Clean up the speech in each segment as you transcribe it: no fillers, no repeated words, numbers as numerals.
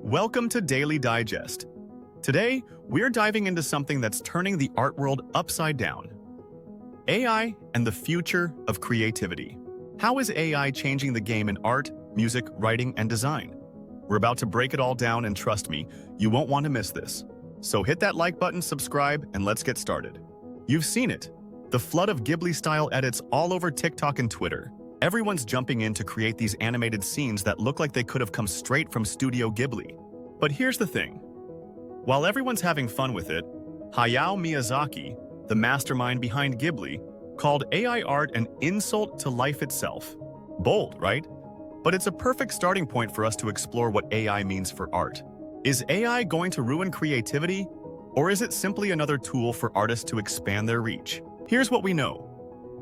Welcome to Daily Digest. Today, we're diving into something that's turning the art world upside down. AI and the future of creativity. How is AI changing the game in art, music, writing, and design? We're about to break it all down, and trust me, you won't want to miss this. So hit that like button, subscribe, and let's get started. You've seen it. The flood of Ghibli-style edits all over TikTok and Twitter. Everyone's jumping in to create these animated scenes that look like they could have come straight from Studio Ghibli. But here's the thing. While everyone's having fun with it, Hayao Miyazaki, the mastermind behind Ghibli, called AI art an insult to life itself. Bold, right? But it's a perfect starting point for us to explore what AI means for art. Is AI going to ruin creativity, or is it simply another tool for artists to expand their reach? Here's what we know.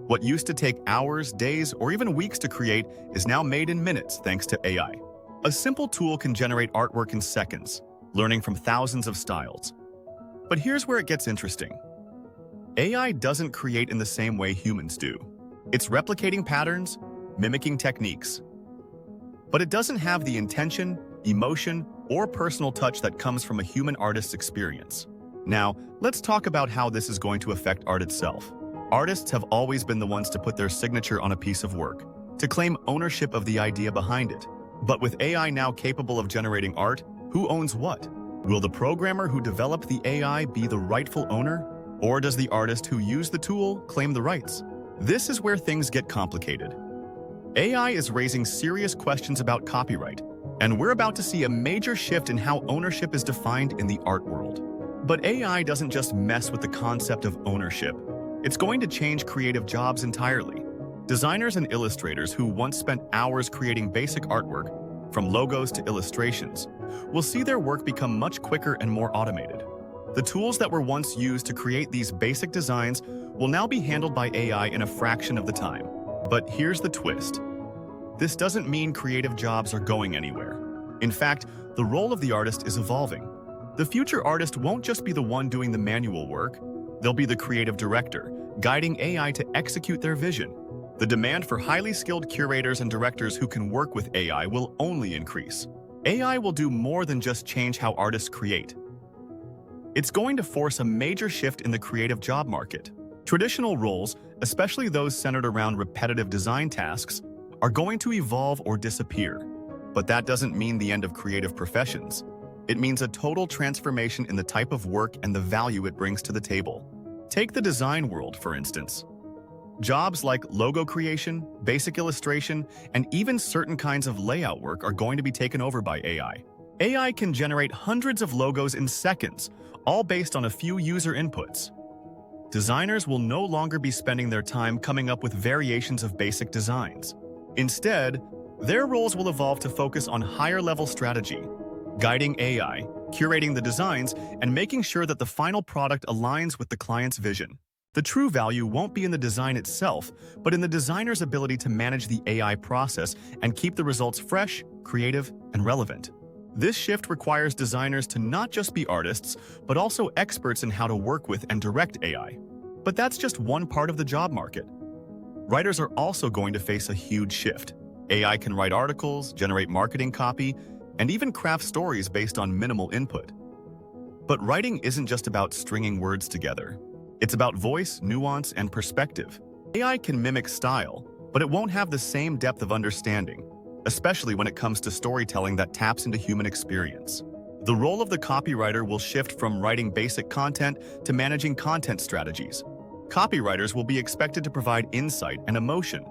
What used to take hours, days, or even weeks to create is now made in minutes thanks to AI. A simple tool can generate artwork in seconds, learning from thousands of styles. But here's where it gets interesting. AI doesn't create in the same way humans do. It's replicating patterns, mimicking techniques. But it doesn't have the intention, emotion, or personal touch that comes from a human artist's experience. Now, let's talk about how this is going to affect art itself. Artists have always been the ones to put their signature on a piece of work, to claim ownership of the idea behind it. But with AI now capable of generating art, who owns what? Will the programmer who developed the AI be the rightful owner? Or does the artist who used the tool claim the rights? This is where things get complicated. AI is raising serious questions about copyright, and we're about to see a major shift in how ownership is defined in the art world. But AI doesn't just mess with the concept of ownership. It's going to change creative jobs entirely. Designers and illustrators who once spent hours creating basic artwork, from logos to illustrations, will see their work become much quicker and more automated. The tools that were once used to create these basic designs will now be handled by AI in a fraction of the time. But here's the twist. This doesn't mean creative jobs are going anywhere. In fact, the role of the artist is evolving. The future artist won't just be the one doing the manual work. They'll be the creative director, guiding AI to execute their vision. The demand for highly skilled curators and directors who can work with AI will only increase. AI will do more than just change how artists create. It's going to force a major shift in the creative job market. Traditional roles, especially those centered around repetitive design tasks, are going to evolve or disappear. But that doesn't mean the end of creative professions. It means a total transformation in the type of work and the value it brings to the table. Take the design world, for instance. Jobs like logo creation, basic illustration, and even certain kinds of layout work are going to be taken over by AI. AI can generate hundreds of logos in seconds, all based on a few user inputs. Designers will no longer be spending their time coming up with variations of basic designs. Instead, their roles will evolve to focus on higher-level strategy, guiding AI, curating the designs, and making sure that the final product aligns with the client's vision. The true value won't be in the design itself, but in the designer's ability to manage the AI process and keep the results fresh, creative, and relevant. This shift requires designers to not just be artists, but also experts in how to work with and direct AI. But that's just one part of the job market. Writers are also going to face a huge shift. AI can write articles, generate marketing copy, and even craft stories based on minimal input. But writing isn't just about stringing words together. It's about voice, nuance, and perspective. AI can mimic style, but it won't have the same depth of understanding, especially when it comes to storytelling that taps into human experience. The role of the copywriter will shift from writing basic content to managing content strategies. Copywriters will be expected to provide insight and emotion,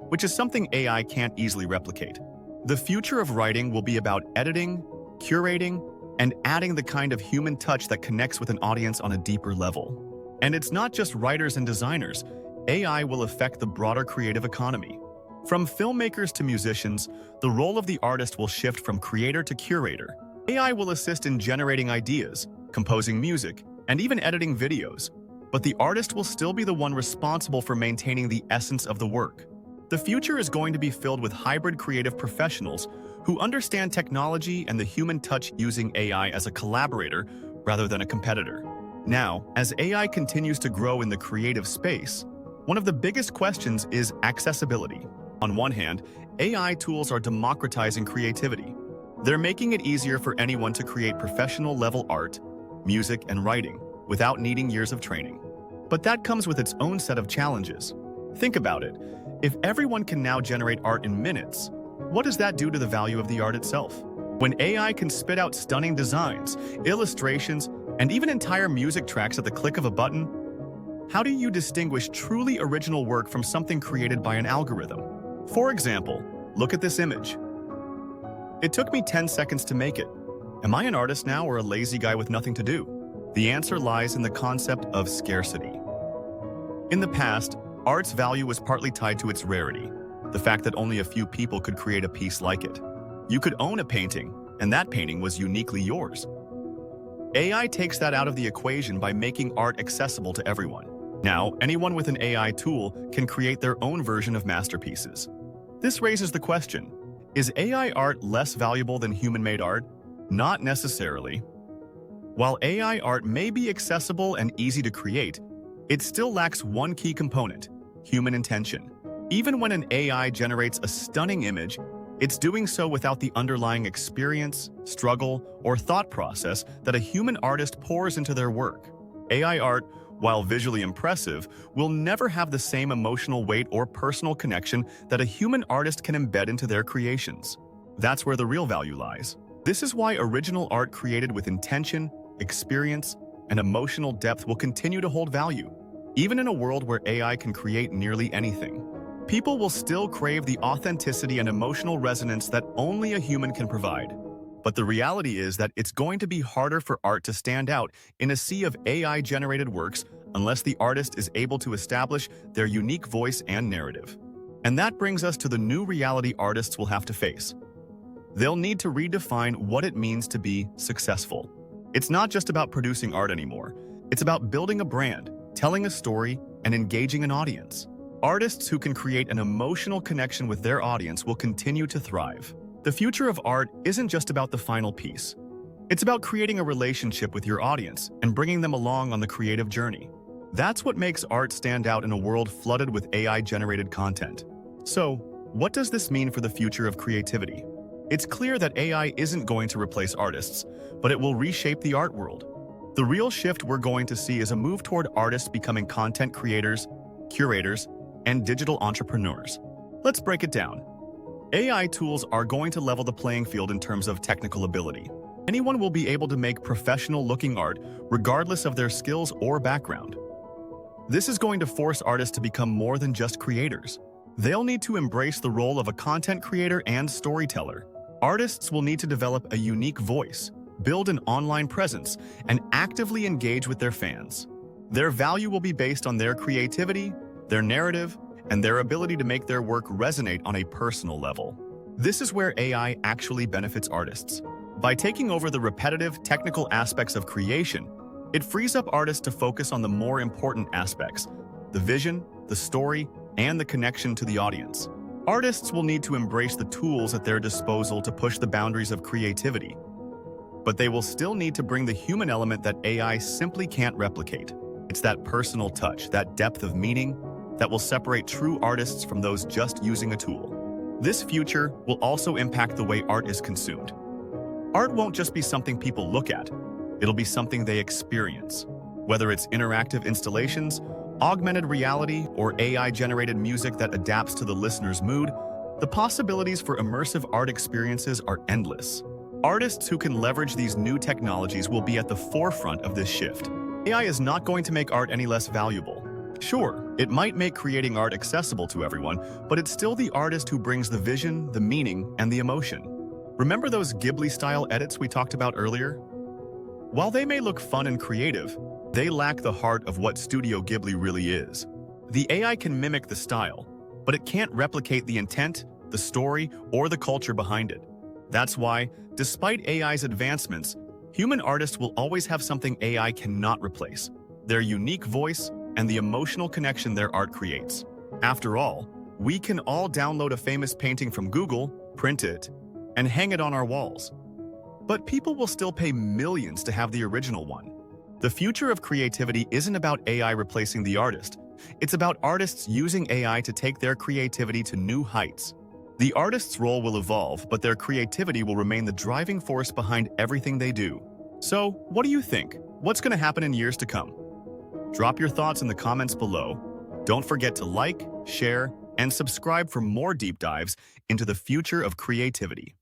which is something AI can't easily replicate. The future of writing will be about editing, curating, and adding the kind of human touch that connects with an audience on a deeper level. And it's not just writers and designers. AI will affect the broader creative economy. From filmmakers to musicians, the role of the artist will shift from creator to curator. AI will assist in generating ideas, composing music, and even editing videos. But the artist will still be the one responsible for maintaining the essence of the work. The future is going to be filled with hybrid creative professionals who understand technology and the human touch, using AI as a collaborator rather than a competitor. Now, as AI continues to grow in the creative space, one of the biggest questions is accessibility. On one hand, AI tools are democratizing creativity. They're making it easier for anyone to create professional-level art, music, and writing without needing years of training. But that comes with its own set of challenges. Think about it. If everyone can now generate art in minutes, what does that do to the value of the art itself? When AI can spit out stunning designs, illustrations, and even entire music tracks at the click of a button, how do you distinguish truly original work from something created by an algorithm? For example, look at this image. It took me 10 seconds to make it. Am I an artist now or a lazy guy with nothing to do? The answer lies in the concept of scarcity. In the past, art's value was partly tied to its rarity, the fact that only a few people could create a piece like it. You could own a painting, and that painting was uniquely yours. AI takes that out of the equation by making art accessible to everyone. Now, anyone with an AI tool can create their own version of masterpieces. This raises the question, is AI art less valuable than human-made art? Not necessarily. While AI art may be accessible and easy to create, it still lacks one key component, human intention. Even when an AI generates a stunning image, it's doing so without the underlying experience, struggle, or thought process that a human artist pours into their work. AI art, while visually impressive, will never have the same emotional weight or personal connection that a human artist can embed into their creations. That's where the real value lies. This is why original art created with intention, experience, and emotional depth will continue to hold value. Even in a world where AI can create nearly anything, people will still crave the authenticity and emotional resonance that only a human can provide. But the reality is that it's going to be harder for art to stand out in a sea of AI-generated works unless the artist is able to establish their unique voice and narrative. And that brings us to the new reality artists will have to face. They'll need to redefine what it means to be successful. It's not just about producing art anymore. It's about building a brand, telling a story, and engaging an audience. Artists who can create an emotional connection with their audience will continue to thrive. The future of art isn't just about the final piece. It's about creating a relationship with your audience and bringing them along on the creative journey. That's what makes art stand out in a world flooded with AI-generated content. So, what does this mean for the future of creativity? It's clear that AI isn't going to replace artists, but it will reshape the art world. The real shift we're going to see is a move toward artists becoming content creators, curators, and digital entrepreneurs. Let's break it down. AI tools are going to level the playing field in terms of technical ability. Anyone will be able to make professional-looking art regardless of their skills or background. This is going to force artists to become more than just creators. They'll need to embrace the role of a content creator and storyteller. Artists will need to develop a unique voice, build an online presence, and actively engage with their fans. Their value will be based on their creativity, their narrative, and their ability to make their work resonate on a personal level. This is where AI actually benefits artists. By taking over the repetitive, technical aspects of creation, it frees up artists to focus on the more important aspects, the vision, the story, and the connection to the audience. Artists will need to embrace the tools at their disposal to push the boundaries of creativity, but they will still need to bring the human element that AI simply can't replicate. It's that personal touch, that depth of meaning, that will separate true artists from those just using a tool. This future will also impact the way art is consumed. Art won't just be something people look at, it'll be something they experience. Whether it's interactive installations, augmented reality, or AI-generated music that adapts to the listener's mood, the possibilities for immersive art experiences are endless. Artists who can leverage these new technologies will be at the forefront of this shift. AI is not going to make art any less valuable. Sure, it might make creating art accessible to everyone, but it's still the artist who brings the vision, the meaning, and the emotion. Remember those Ghibli-style edits we talked about earlier? While they may look fun and creative, they lack the heart of what Studio Ghibli really is. The AI can mimic the style, but it can't replicate the intent, the story, or the culture behind it. That's why, despite AI's advancements, human artists will always have something AI cannot replace: their unique voice and the emotional connection their art creates. After all, we can all download a famous painting from Google, print it, and hang it on our walls. But people will still pay millions to have the original one. The future of creativity isn't about AI replacing the artist. It's about artists using AI to take their creativity to new heights. The artist's role will evolve, but their creativity will remain the driving force behind everything they do. So, what do you think? What's going to happen in years to come? Drop your thoughts in the comments below. Don't forget to like, share, and subscribe for more deep dives into the future of creativity.